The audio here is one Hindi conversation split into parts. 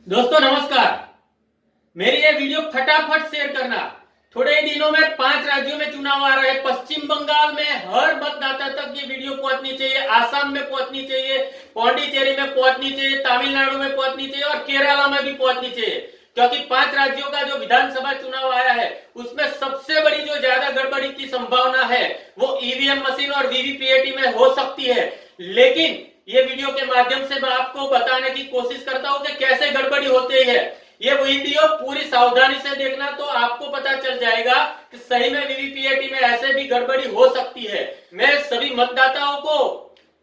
दोस्तों नमस्कार। मेरी ये वीडियो फटाफट शेयर करना। थोड़े ही दिनों में 5 राज्यों में चुनाव आ रहे हैं। पश्चिम बंगाल में हर मतदाता तक ये वीडियो पहुंचनी चाहिए, आसाम में पहुंचनी चाहिए, पौंडीचेरी में पहुंचनी चाहिए, तमिलनाडु में पहुंचनी चाहिए और केरला में भी पहुंचनी चाहिए। क्योंकि 5 राज्यों का जो विधानसभा चुनाव आया है उसमें सबसे बड़ी जो ज्यादा गड़बड़ी की संभावना है वो ईवीएम मशीन और वीवीपीएटी में हो सकती है। लेकिन ये वीडियो के माध्यम से मैं आपको बताने की कोशिश करता हूं कि कैसे गड़बड़ी होती है। ये वीडियो पूरी सावधानी से देखना तो आपको पता चल जाएगा कि सही में वीवीपीएटी में ऐसे भी गड़बड़ी हो सकती है। मैं सभी मतदाताओं को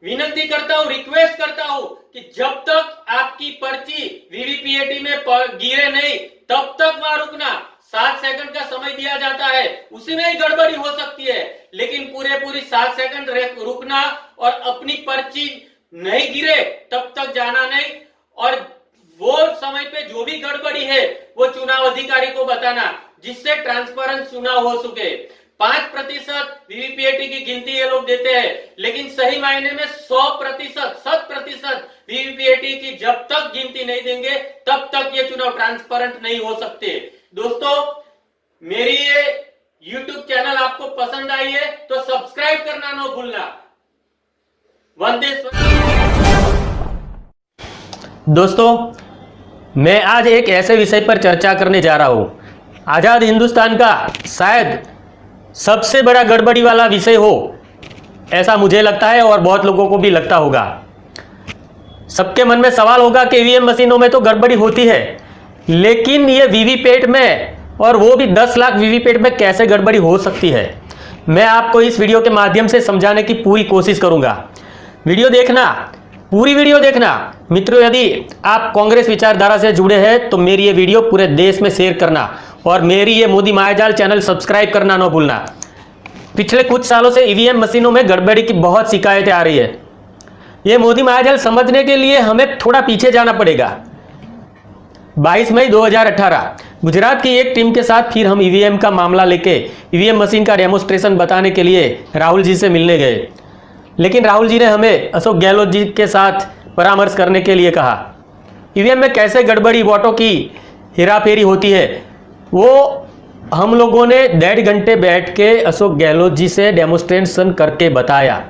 विनती करता हूं, रिक्वेस्ट करता हूं कि जब तक आपकी पर्ची वीवीपीएटी में गिरे नहीं तब तक वहां रुकना। 7 सेकंड का समय दिया जाता है, उसी में ही गड़बड़ी हो सकती है। लेकिन पूरे 7 सेकंड रुकना और अपनी पर्ची नहीं गिरे तब तक जाना नहीं, और वो समय पे जो भी गड़बड़ी है वो चुनाव अधिकारी को बताना, जिससे ट्रांसपेरेंट चुनाव हो सके। 5% वीवीपीएटी की गिनती ये लोग देते हैं, लेकिन सही मायने में 100% वीवीपीएटी की जब तक गिनती नहीं देंगे तब तक ये चुनाव ट्रांसपेरेंट नहीं हो सकते। दोस्तों, मेरी ये यूट्यूब चैनल आपको पसंद आई है तो सब्सक्राइब करना न भूलना। वंदे। दोस्तों, मैं आज एक ऐसे विषय पर चर्चा करने जा रहा हूं, आज़ाद हिंदुस्तान का शायद सबसे बड़ा गड़बड़ी वाला विषय हो, ऐसा मुझे लगता है और बहुत लोगों को भी लगता होगा। सबके मन में सवाल होगा कि ईवीएम मशीनों में तो गड़बड़ी होती है, लेकिन ये वीवीपैट में, और वो भी 10 लाख वीवीपैट में कैसे गड़बड़ी हो सकती है। मैं आपको इस वीडियो के माध्यम से समझाने की पूरी कोशिश करूंगा। वीडियो देखना, पूरी वीडियो देखना। मित्रों, यदि आप कांग्रेस विचारधारा से जुड़े हैं तो मेरी ये वीडियो पूरे देश में शेयर करना और मेरी ये मोदी मायाजाल चैनल सब्सक्राइब करना न भूलना। पिछले कुछ सालों से ईवीएम मशीनों में गड़बड़ी की बहुत शिकायतें आ रही है। ये मोदी मायाजाल समझने के लिए हमें थोड़ा पीछे जाना पड़ेगा। 22 मई 2018 गुजरात की एक टीम के साथ फिर हम ईवीएम का मामला लेके ईवीएम मशीन का डेमोन्स्ट्रेशन बताने के लिए राहुल जी से मिलने गए, लेकिन राहुल जी ने हमें अशोक गहलोत जी के साथ परामर्श करने के लिए कहा। ईवीएम में कैसे गड़बड़ी, वोटों की हेराफेरी होती है, वो हम लोगों ने 1.5 घंटे बैठ के अशोक गहलोत जी से डेमोन्स्ट्रेशन करके बताया।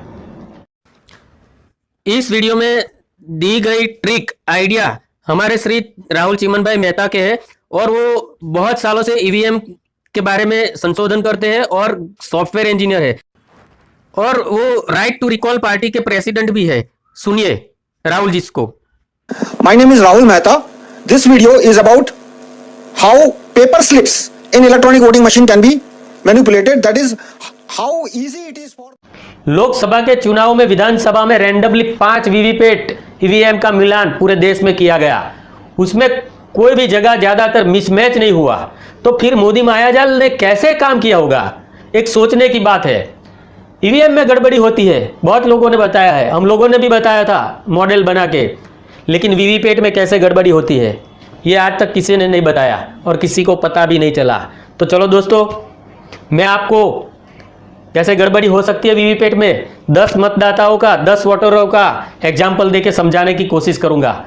इस वीडियो में दी गई ट्रिक आइडिया हमारे श्री राहुल चिमन भाई मेहता के हैं, और वो बहुत सालों से ईवीएम के बारे में संशोधन करते हैं और सॉफ्टवेयर इंजीनियर है, और वो राइट टू रिकॉल पार्टी के प्रेसिडेंट भी है। सुनिए राहुल जी को। My name is Rahul Mehta. This video is about how paper slips in electronic voting machine can be manipulated. That is how easy it is for Lok Sabha के चुनाव में विधानसभा में रैंडमली 5 वीवीपैट ईवीएम का मिलान पूरे देश में किया गया। उसमें कोई भी जगह ज्यादातर मिसमैच नहीं हुआ, तो फिर मोदी मायाजाल ने कैसे काम किया होगा, एक सोचने की बात है। ईवीएम में गड़बड़ी होती है, बहुत लोगों ने बताया है, हम लोगों ने भी बताया था मॉडल बना के, लेकिन वीवीपैट में कैसे गड़बड़ी होती है ये आज तक किसी ने नहीं बताया और किसी को पता भी नहीं चला। तो चलो दोस्तों, मैं आपको कैसे गड़बड़ी हो सकती है वीवीपैट में 10 मतदाताओं का, 10 वोटरों का एग्जाम्पल देके समझाने की कोशिश करूंगा।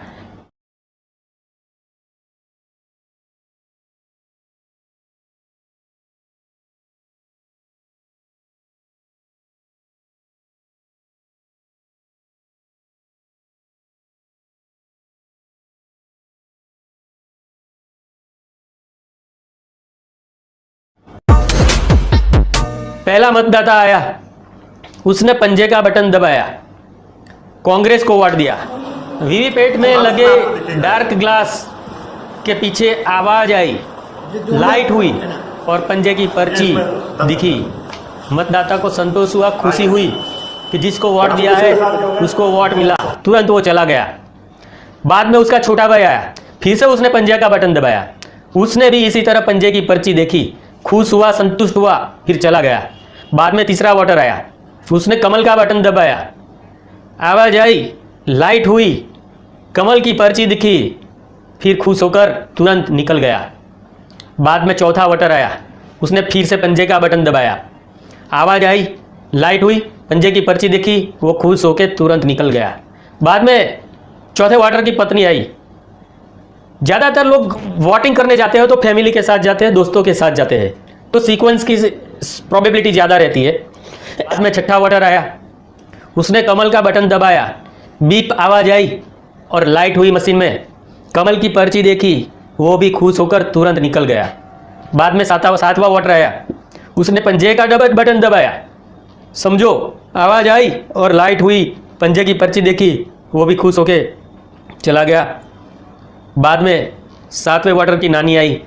पहला मतदाता आया, उसने पंजे का बटन दबाया, कांग्रेस को वोट दिया। वीवीपैट में लगे डार्क ग्लास के पीछे आवाज आई, लाइट हुई और पंजे की पर्ची दिखी। मतदाता को संतोष हुआ, खुशी हुई कि जिसको वोट दिया है उसको वोट मिला। तुरंत वो चला गया। बाद में उसका छोटा भाई आया, फिर से उसने पंजे का बटन दबाया, उसने भी इसी तरह पंजे की पर्ची देखी, खुश हुआ, संतुष्ट हुआ, फिर चला गया। बाद में तीसरा वोटर आया, उसने कमल का बटन दबाया, आवाज आई, लाइट हुई, कमल की पर्ची दिखी, फिर खुश होकर तुरंत निकल गया। बाद में चौथा वोटर आया, उसने फिर से पंजे का बटन दबाया, आवाज आई, लाइट हुई, पंजे की पर्ची दिखी, वो खुश होकर तुरंत निकल गया। बाद में चौथे वोटर की पत्नी आई, ज़्यादातर लोग वोटिंग करने जाते हैं तो फैमिली के साथ जाते हैं, दोस्तों के साथ जाते हैं, तो सीक्वेंस की प्रोबेबिलिटी ज़्यादा रहती है। बाद में छठा वोटर आया, उसने कमल का बटन दबाया, बीप आवाज़ आई और लाइट हुई मशीन में, कमल की पर्ची देखी, वो भी खुश होकर तुरंत निकल गया। बाद में सातवां वोटर आया, उसने पंजे का बटन दबाया, समझो आवाज़ आई और लाइट हुई, पंजे की पर्ची देखी, वो भी खुश होके चला गया। बाद में 7वें वोटर की नानी आई,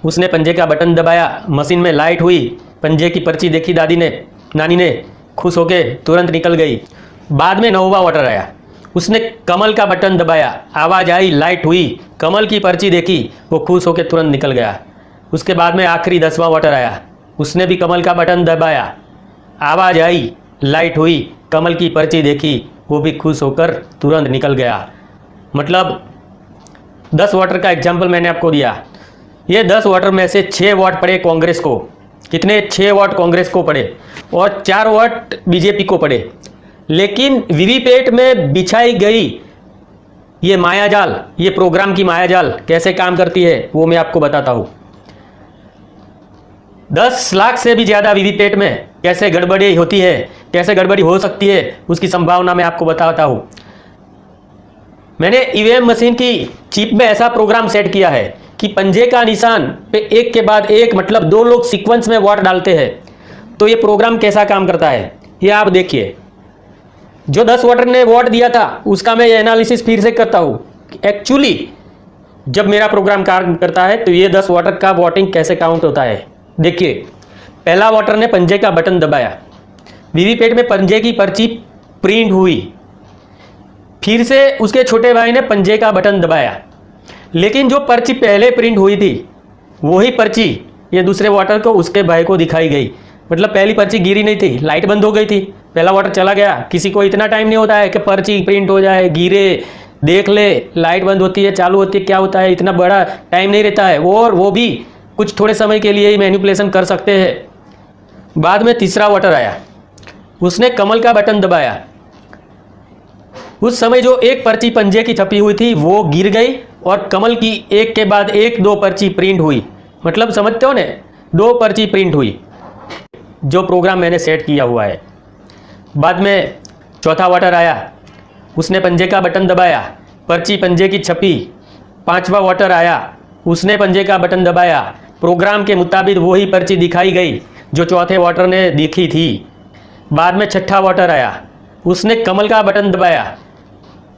उसने पंजे का बटन दबाया, मशीन में लाइट हुई, पंजे की पर्ची देखी नानी ने, खुश होके तुरंत निकल गई। बाद में 9वां वोटर आया, उसने कमल का बटन दबाया, आवाज़ आई, लाइट हुई, कमल की पर्ची देखी, वो खुश होके तुरंत निकल गया। उसके बाद में आखिरी 10वां वोटर आया, उसने भी कमल का बटन दबाया, आवाज़ आई, लाइट हुई, कमल की पर्ची देखी, वो भी खुश होकर तुरंत निकल गया। मतलब 10 वोटर का एग्जाम्पल मैंने आपको दिया। ये 10 वोटर में से 6 वोट पड़े कांग्रेस को, कितने 6 वोट कांग्रेस को पड़े और 4 वोट बीजेपी को पड़े। लेकिन वीवीपैट में बिछाई गई ये मायाजाल, ये प्रोग्राम की मायाजाल कैसे काम करती है वो मैं आपको बताता हूँ। 10 लाख से भी ज़्यादा वीवीपैट में कैसे गड़बड़ी होती है, कैसे गड़बड़ी हो सकती है, उसकी संभावना मैं आपको बताता हूँ। मैंने ईवीएम मशीन की चिप में ऐसा प्रोग्राम सेट किया है कि पंजे का निशान पे एक के बाद एक, मतलब 2 लोग सीक्वेंस में वोट डालते हैं, तो ये प्रोग्राम कैसा काम करता है ये आप देखिए। जो 10 वोटर ने वोट दिया था उसका मैं ये एनालिसिस फिर से करता हूँ। एक्चुअली जब मेरा प्रोग्राम काम करता है तो ये 10 वोटर का वोटिंग कैसे काउंट होता है। देखिए, पहला वोटर ने पंजे का बटन दबाया, वीवीपैट में पंजे की पर्ची प्रिंट हुई, फिर से उसके छोटे भाई ने पंजे का बटन दबाया, लेकिन जो पर्ची पहले प्रिंट हुई थी वही पर्ची ये दूसरे वोटर को, उसके भाई को दिखाई गई। मतलब पहली पर्ची गिरी नहीं थी, लाइट बंद हो गई थी, पहला वोटर चला गया। किसी को इतना टाइम नहीं होता है कि पर्ची प्रिंट हो जाए, गिरे, देख ले, लाइट बंद होती है, चालू होती है, क्या होता है, इतना बड़ा टाइम नहीं रहता है। वो भी कुछ थोड़े समय के लिए ही मैनिपुलेशन कर सकते हैं। बाद में तीसरा वोटर आया, उसने कमल का बटन दबाया, उस समय जो एक पर्ची पंजे की छपी हुई थी वो गिर गई और कमल की एक के बाद एक 2 पर्ची प्रिंट हुई। मतलब समझते हो ने, 2 पर्ची प्रिंट हुई, जो प्रोग्राम मैंने सेट किया हुआ है। बाद में चौथा वोटर आया, उसने पंजे का बटन दबाया, पर्ची पंजे की छपी। 5वां वोटर आया, उसने पंजे का बटन दबाया, प्रोग्राम के मुताबिक वही पर्ची दिखाई गई जो चौथे वोटर ने देखी थी। बाद में छठा वोटर आया, उसने कमल का बटन दबाया,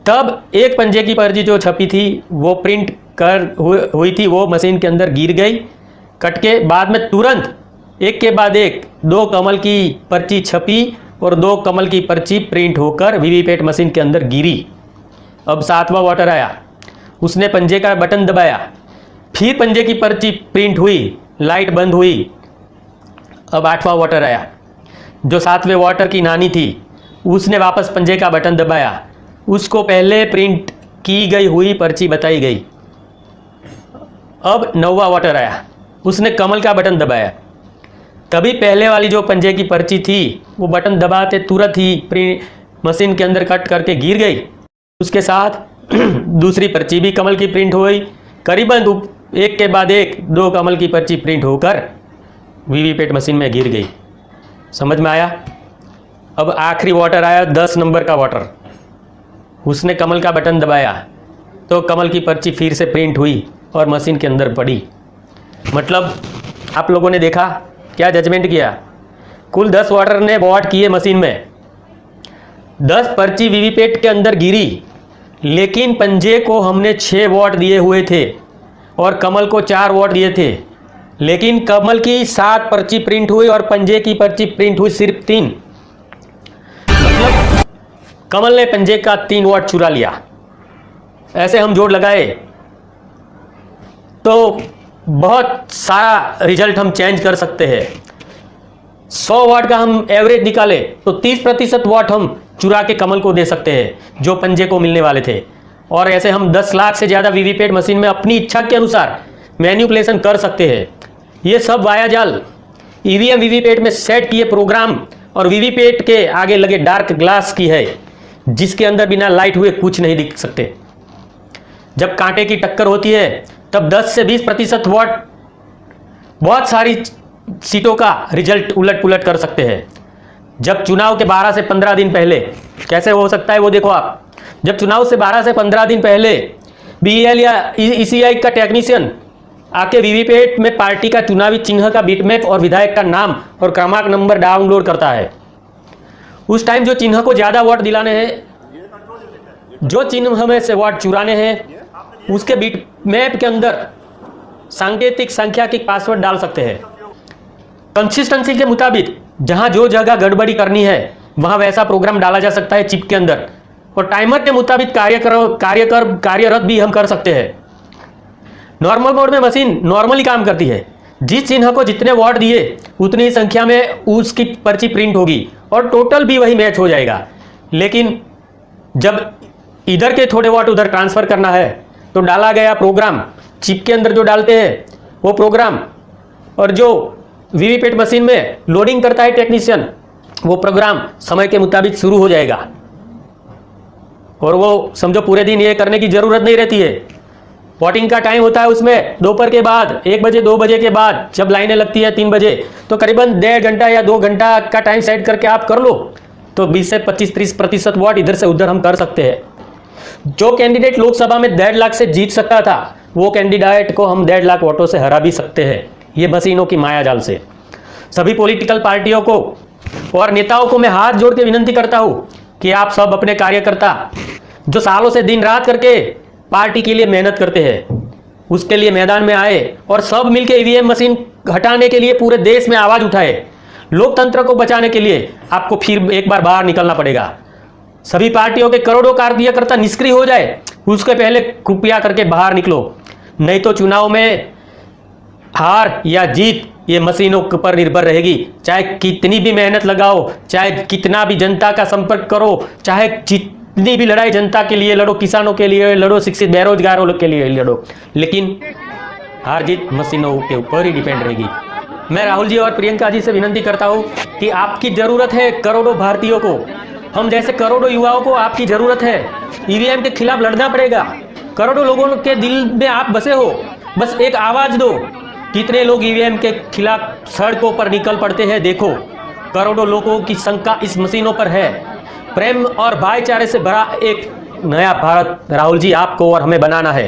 तब एक पंजे की पर्ची जो छपी थी वो प्रिंट हुई थी, वो मशीन के अंदर गिर गई कट के। बाद में तुरंत एक के बाद एक 2 कमल की पर्ची छपी और 2 कमल की पर्ची प्रिंट होकर वीवीपैट मशीन के अंदर गिरी। अब 7वां वोटर आया, उसने पंजे का बटन दबाया, फिर पंजे की पर्ची प्रिंट हुई, लाइट बंद हुई। अब 8वां वोटर आया, जो 7वें वोटर की नानी थी, उसने वापस पंजे का बटन दबाया, उसको पहले प्रिंट की गई हुई पर्ची बताई गई। अब 9वां वोटर आया, उसने कमल का बटन दबाया, तभी पहले वाली जो पंजे की पर्ची थी वो बटन दबाते तुरंत ही प्रिंट मशीन के अंदर कट करके गिर गई। उसके साथ दूसरी पर्ची भी कमल की प्रिंट हो गई। करीबन एक के बाद एक 2 कमल की पर्ची प्रिंट होकर वीवीपैट मशीन में गिर गई। समझ में आया। अब आखिरी वोटर आया 10 नंबर का वोटर, उसने कमल का बटन दबाया तो कमल की पर्ची फिर से प्रिंट हुई और मशीन के अंदर पड़ी। मतलब आप लोगों ने देखा क्या जजमेंट किया। कुल 10 वोटर ने वोट किए मशीन में, 10 पर्ची वीवीपैट के अंदर गिरी, लेकिन पंजे को हमने 6 वोट दिए हुए थे और कमल को 4 वोट दिए थे, लेकिन कमल की 7 पर्ची प्रिंट हुई और पंजे की पर्ची प्रिंट हुई सिर्फ 3। मतलब कमल ने पंजे का 3 वोट चुरा लिया। ऐसे हम जोड़ लगाए तो बहुत सारा रिजल्ट हम चेंज कर सकते हैं। 100 वोट का हम एवरेज निकाले तो 30% वोट हम चुरा के कमल को दे सकते हैं जो पंजे को मिलने वाले थे। और ऐसे हम 10 लाख से ज़्यादा वीवीपैट मशीन में अपनी इच्छा के अनुसार मैन्युपुलेशन कर सकते हैं। ये सब मायाजाल ईवीएम वीवीपैट में सेट किए प्रोग्राम और वीवीपैट के आगे लगे डार्क ग्लास की है, जिसके अंदर बिना लाइट हुए कुछ नहीं दिख सकते। जब कांटे की टक्कर होती है तब 10 से 20% वोट बहुत सारी सीटों का रिजल्ट उलट पुलट कर सकते हैं। जब चुनाव के 12 से 15 दिन पहले, कैसे हो सकता है वो देखो आप, जब चुनाव से 12 से 15 दिन पहले बीएल या ईसीआई का टेक्नीशियन आके वीवीपैट में पार्टी का चुनावी चिन्ह का बिटमैप और विधायक का नाम और क्रमांक नंबर डाउनलोड करता है, उस टाइम जो चिन्ह को ज़्यादा वोट दिलाने हैं, जो चिन्ह में से वोट चुराने हैं, उसके बिटमैप के अंदर सांकेतिक संख्या की पासवर्ड डाल सकते हैं। कंसिस्टेंसी के मुताबिक जहां जो जगह गड़बड़ी करनी है वहां वैसा प्रोग्राम डाला जा सकता है चिप के अंदर, और टाइमर के मुताबिक कार्यरत भी हम कर सकते हैं। नॉर्मल मोड में मशीन नॉर्मली काम करती है, जिस चिन्ह को जितने वोट दिए उतनी संख्या में उसकी पर्ची प्रिंट होगी और टोटल भी वही मैच हो जाएगा। लेकिन जब इधर के थोड़े वोट उधर ट्रांसफर करना है तो डाला गया प्रोग्राम, चिप के अंदर जो डालते हैं वो प्रोग्राम, और जो वीवीपैट मशीन में लोडिंग करता है टेक्नीशियन, वो प्रोग्राम समय के मुताबिक शुरू हो जाएगा। और वो समझो पूरे दिन ये करने की जरूरत नहीं रहती है। वोटिंग का टाइम होता है उसमें दोपहर के बाद 1 बजे 2 बजे के बाद, जब लाइनें लगती है 3 बजे, तो करीबन 1.5 घंटा या 2 घंटा का टाइम सेट करके आप कर लो तो 20 से 25-30% वोट इधर से उधर हम कर सकते हैं। जो कैंडिडेट लोकसभा में 1.5 लाख से जीत सकता था, वो कैंडिडेट को हम 1.5 लाख वोटों से हरा भी सकते हैं, ये मशीनों की मायाजाल से। सभी पॉलिटिकल पार्टियों को और नेताओं को मैं हाथ जोड़ के विनंती करता हूं कि आप सब अपने कार्यकर्ता जो सालों से दिन रात करके पार्टी के लिए मेहनत करते हैं, उसके लिए मैदान में आए और सब मिलकर ईवीएम मशीन हटाने के लिए पूरे देश में आवाज उठाए। लोकतंत्र को बचाने के लिए आपको फिर एक बार बाहर निकलना पड़ेगा। सभी पार्टियों के करोड़ों कार्यकर्ता निष्क्रिय हो जाए उसके पहले कृपया करके बाहर निकलो, नहीं तो चुनाव में हार या जीत ये मशीनों पर निर्भर रहेगी। चाहे कितनी भी मेहनत लगाओ, चाहे कितना भी जनता का संपर्क करो, चाहे जितनी भी लड़ाई जनता के लिए लड़ो, किसानों के लिए लड़ो, शिक्षित बेरोजगारों के लिए लड़ो, लेकिन हार जीत मशीनों के ऊपर ही डिपेंड रहेगी। मैं राहुल जी और प्रियंका जी से विनती करता हूं कि आपकी जरूरत है करोड़ों भारतीयों को, हम जैसे करोड़ों युवाओं को आपकी जरूरत है। ईवीएम के खिलाफ लड़ना पड़ेगा। करोड़ों लोगों के दिल में आप बसे हो, बस एक आवाज दो। कितने लोग ईवीएम के खिलाफ सड़कों पर निकल पड़ते हैं, देखो करोड़ों लोगों की शंका इस मशीनों पर है। प्रेम और भाईचारे से भरा एक नया भारत राहुल जी आपको और हमें बनाना है।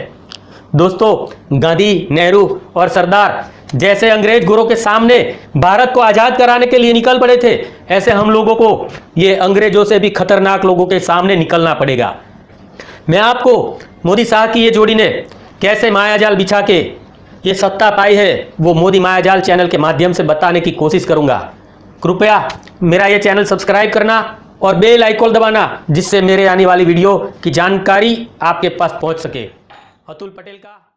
दोस्तों, गांधी, नेहरू और सरदार जैसे अंग्रेज गुरों के सामने भारत को आजाद कराने के लिए निकल पड़े थे, ऐसे हम लोगों को ये अंग्रेजों से भी खतरनाक लोगों के सामने निकलना पड़ेगा। मैं आपको मोदी साहब की ये जोड़ी ने कैसे मायाजाल बिछा के ये सत्ता पाई है, वो मोदी मायाजाल चैनल के माध्यम से बताने की कोशिश करूंगा। कृपया मेरा ये चैनल सब्सक्राइब करना और बेल आइकन दबाना, जिससे मेरे आने वाली वीडियो की जानकारी आपके पास पहुंच सके। अतुल पटेल का